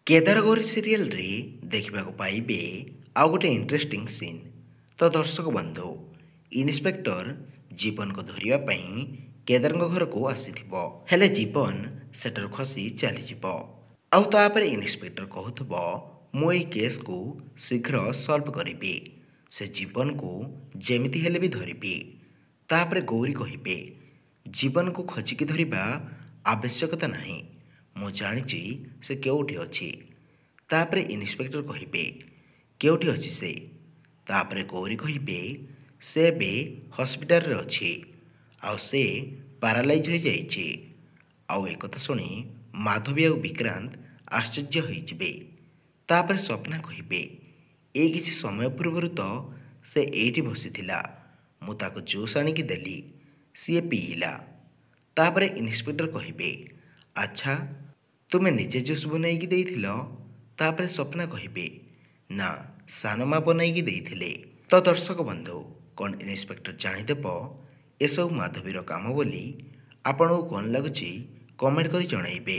କେଦାରଗୌରୀ ସିରିଏଲରେ ଦେଖିବାକୁ ପାଇବେ ଆଉ ଗୋଟେ ଇଣ୍ଟରେଷ୍ଟିଂ ସିନ୍। ତ ଦର୍ଶକ ବନ୍ଧୁ, ଇନ୍ସପେକ୍ଟର ଜୀବନକୁ ଧରିବା ପାଇଁ କେଦାରଙ୍କ ଘରକୁ ଆସିଥିବ। ହେଲେ ଜୀବନ ସେଠାରୁ ଖସି ଚାଲିଯିବ। ଆଉ ତାପରେ ଇନ୍ସପେକ୍ଟର କହୁଥିବ, ମୁଁ ଏଇ କେସ୍କୁ ଶୀଘ୍ର ସଲ୍ଭ କରିବି, ସେ ଜୀବନକୁ ଯେମିତି ହେଲେ ବି ଧରିବି। ତାପରେ ଗୌରୀ କହିବେ, ଜୀବନକୁ ଖୋଜିକି ଧରିବା ଆବଶ୍ୟକତା ନାହିଁ, ମୁଁ ଜାଣିଛି ସେ କେଉଁଠି ଅଛି। ତାପରେ ଇନ୍ସପେକ୍ଟର କହିବେ, କେଉଁଠି ଅଛି ସେ? ତାପରେ ଗୌରୀ କହିବେ, ସେ ଏବେ ହସ୍ପିଟାଲରେ ଅଛି, ଆଉ ସେ ପାରାଲାଇଜ୍ ହୋଇଯାଇଛି। ଆଉ ଏକଥା ଶୁଣି ମାଧବୀ ଆଉ ବିକ୍ରାନ୍ତ ଆଶ୍ଚର୍ଯ୍ୟ ହୋଇଯିବେ। ତାପରେ ସ୍ୱପ୍ନା କହିବେ, ଏଇ କିଛି ସମୟ ପୂର୍ବରୁ ତ ସେ ଏଇଠି ବସିଥିଲା, ମୁଁ ତାକୁ ଜୁସ୍ ଆଣିକି ଦେଲି, ସିଏ ପିଇଲା। ତାପରେ ଇନ୍ସପେକ୍ଟର କହିବେ, ଆଚ୍ଛା, ତୁମେ ନିଜେ ଜୁସ୍ ବନେଇକି ଦେଇଥିଲ? ତାପରେ ସ୍ୱପ୍ନା କହିବେ, ନା, ସାନମା ବନେଇକି ଦେଇଥିଲେ। ତ ଦର୍ଶକ ବନ୍ଧୁ, କ'ଣ ଇନ୍ସପେକ୍ଟର ଜାଣିଦେବ ଏସବୁ ମାଧବୀର କାମ ବୋଲି? ଆପଣଙ୍କୁ କ'ଣ ଲାଗୁଛି କମେଣ୍ଟ କରି ଜଣାଇବେ।